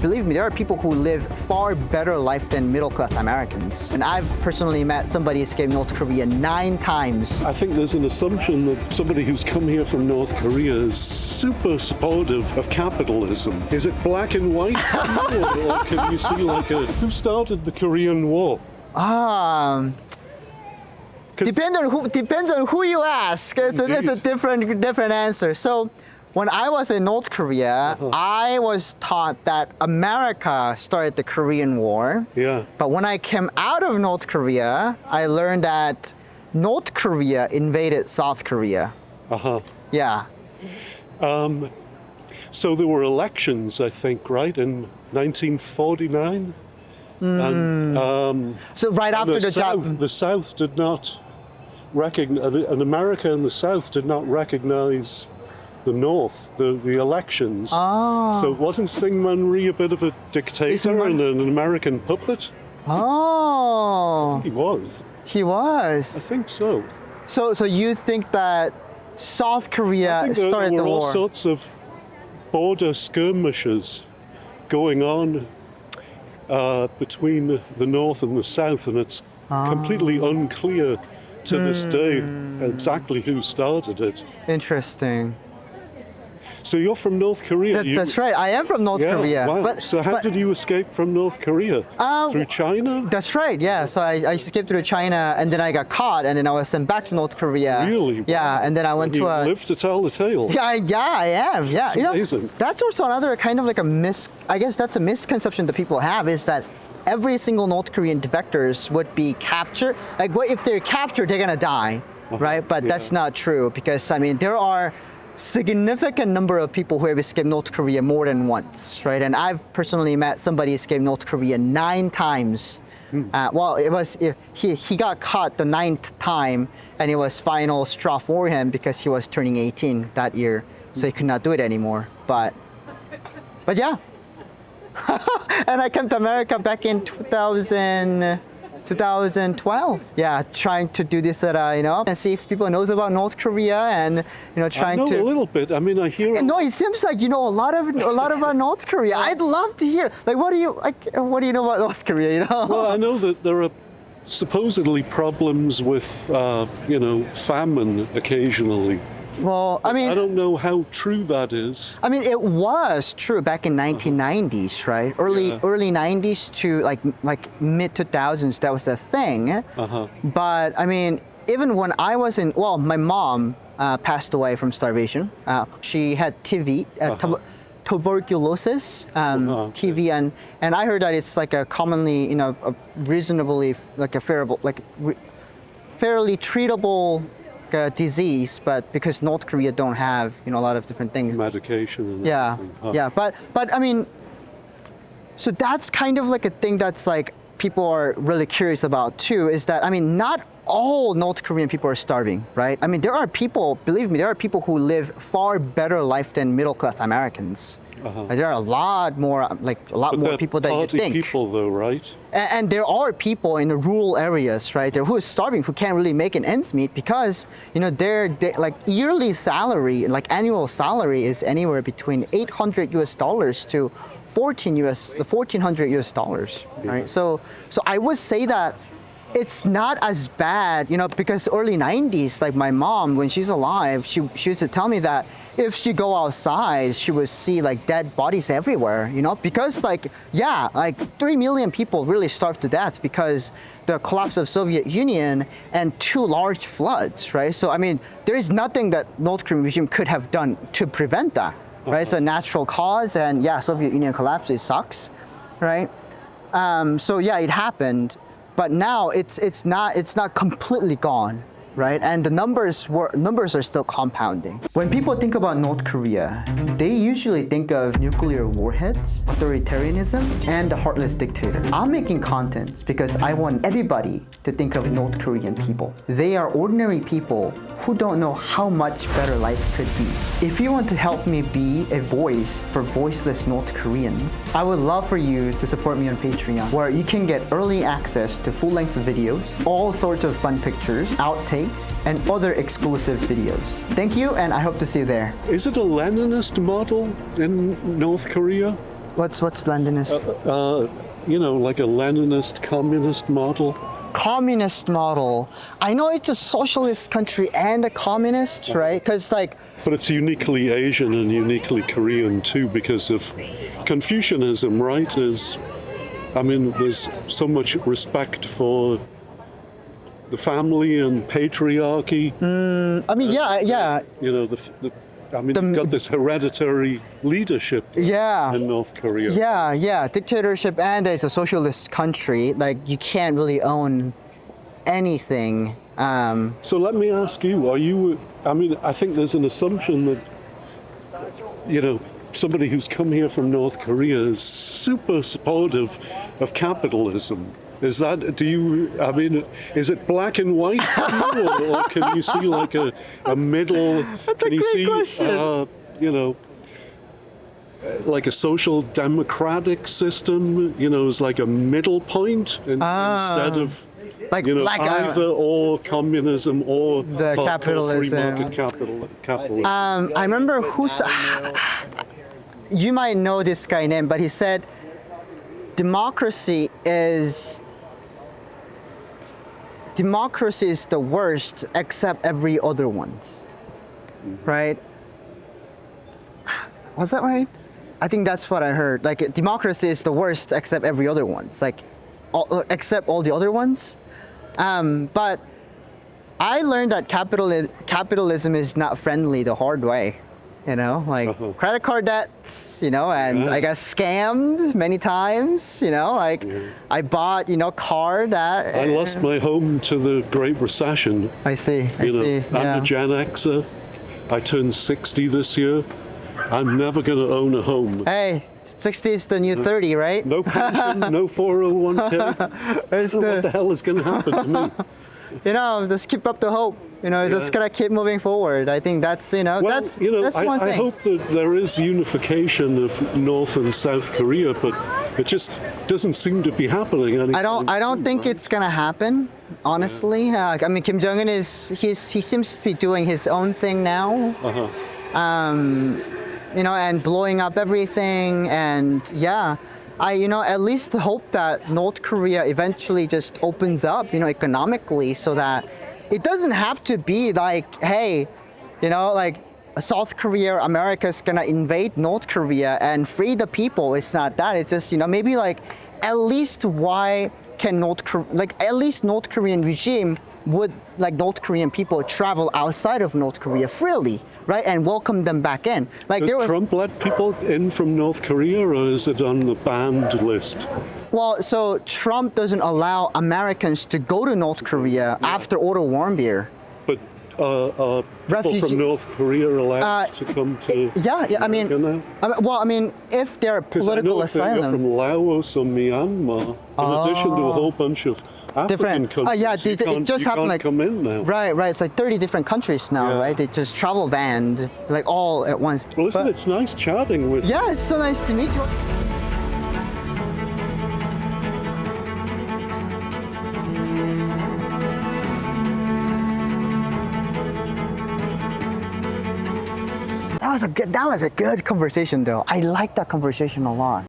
believe me, there are people who live far better life than middle-class Americans. And I've personally met somebody who escaped North Korea 9 times. I think there's an assumption that somebody who's come here from North Korea is super supportive of capitalism. Is it black and white? or can you see like who started the Korean War? Depends on who you ask. It's a different answer. So when I was in North Korea, I was taught that America started the Korean War. Yeah. But when I came out of North Korea, I learned that North Korea invaded South Korea. Yeah. So there were elections, I think, right, in 1949? And, so right after the South did not recognize, and America and the South did not recognize the North, the elections. So wasn't Syngman Rhee a bit of a dictator and an American puppet? Oh. He was. He was. I think so. So you think that South Korea started there the were war? all sorts of border skirmishes going on between the North and the South, and it's completely unclear to this day exactly who started it. Interesting. So you're from North Korea? That's right. I am from North Korea. Wow. So how did you escape from North Korea? Through China? That's right. Yeah. So I escaped through China, and then I got caught, and then I was sent back to North Korea. Really? Yeah. And then I went you to a. live to tell the tale. Yeah, I am. Yeah. It's amazing. That's also another kind of like I guess that's a misconception that people have, is that every single North Korean defectors would be captured. Like, what if they're captured, they're gonna die, right? But that's not true, because I mean there are significant number of people who have escaped North Korea more than once, right? And I've personally met somebody who escaped North Korea 9 times. Well, he got caught the 9th time, and it was final straw for him because he was turning 18 that year, so he could not do it anymore. But yeah. And I came to America back in 2012. Yeah, trying to do this and see if people knows about North Korea, and trying I know to a little bit. I mean, I hear. No, it seems like you know a lot about North Korea. I'd love to hear. Like, what do you know about North Korea? Well, I know that there are supposedly problems with famine occasionally. Well, I mean, I don't know how true that is. I mean, it was true back in 1990s, right? Early 90s to like mid 2000s, that was the thing. But I mean, even when I was my mom passed away from starvation. She had TB, tuberculosis, TB, and I heard that it's like a commonly, a reasonably fairly treatable disease, but because North Korea don't have a lot of different things, medication and everything. But I mean, so that's kind of like a thing that's like people are really curious about too, is that I mean, not all North Korean people are starving, right? I mean, there are people, believe me, there are people who live far better life than middle-class Americans. There are a lot more people that you think. People though, right? And there are people in the rural areas, right, who are starving, who can't really make an ends meet because, their like yearly salary, like annual salary, is anywhere between $800 to $1,400 US, right? So I would say that it's not as bad, because early 90s, like my mom, when she's alive, she used to tell me that if she go outside, she would see like dead bodies everywhere, because 3 million people really starved to death because the collapse of Soviet Union and 2 large floods, right? So, I mean, there is nothing that North Korean regime could have done to prevent that, right? It's a natural cause, and Soviet Union collapse, it sucks, right? So yeah, it happened. But now it's not completely gone, right? And the numbers are still compounding. When people think about North Korea, they usually think of nuclear warheads, authoritarianism, and a heartless dictator. I'm making content because I want everybody to think of North Korean people. They are ordinary people who don't know how much better life could be. If you want to help me be a voice for voiceless North Koreans, I would love for you to support me on Patreon, where you can get early access to full-length videos, all sorts of fun pictures, outtakes, and other exclusive videos. Thank you, and I hope to see you there. Is it a Leninist model in North Korea? What's Leninist? Like a Leninist communist model. Communist model. I know it's a socialist country and a communist, right? Because like, But it's uniquely Asian and uniquely Korean too because of Confucianism, right? There's so much respect for the family and patriarchy. yeah. You've got this hereditary leadership Yeah. in North Korea. Yeah, dictatorship, and it's a socialist country. Like you can't really own anything. So let me ask you, I think there's an assumption that, somebody who's come here from North Korea is super supportive of capitalism. Is it black and white for you, or can you see like a middle? That's a great question. Like a social democratic system, is like a middle point instead of Like either or communism or the free capitalism. market capitalism. I remember you might know this guy name, but he said democracy is the worst except every other ones, right? Was that right? I think that's what I heard. Like democracy is the worst except every other ones, like except all the other ones. But I learned that capitalism is not friendly the hard way. Credit card debts, and I got scammed many times, I bought, car that. I lost my home to the Great Recession. I see. I'm a Gen Xer. I turned 60 this year. I'm never going to own a home. Hey, 60 is the new 30, right? No pension, no 401k. What the hell is going to happen to me? Just keep up the hope. Just gotta keep moving forward. I think that's that's one thing. I hope that there is unification of North and South Korea, but it just doesn't seem to be happening. I don't think it's gonna happen. Honestly, Kim Jong-un he seems to be doing his own thing now. And blowing up everything, and I at least hope that North Korea eventually just opens up, economically, so that it doesn't have to be like, hey, like South Korea or America's gonna invade North Korea and free the people. It's not that. It's just, maybe like at least why can at least North Korean regime would like North Korean people travel outside of North Korea freely, right, and welcome them back in. Like Does Trump let people in from North Korea, or is it on the banned list? Well, so Trump doesn't allow Americans to go to North Korea after Otto Warmbier. But people from North Korea are allowed to come to America now? If they're political asylum. They're from Laos or Myanmar, in addition to a whole bunch of African countries. It just happened like come in now. Right. It's like 30 different countries now, right? They just travel banned, like all at once. Well, listen, it's nice chatting with you. Yeah, it's so nice to meet you. That was a good conversation, though. I liked that conversation a lot.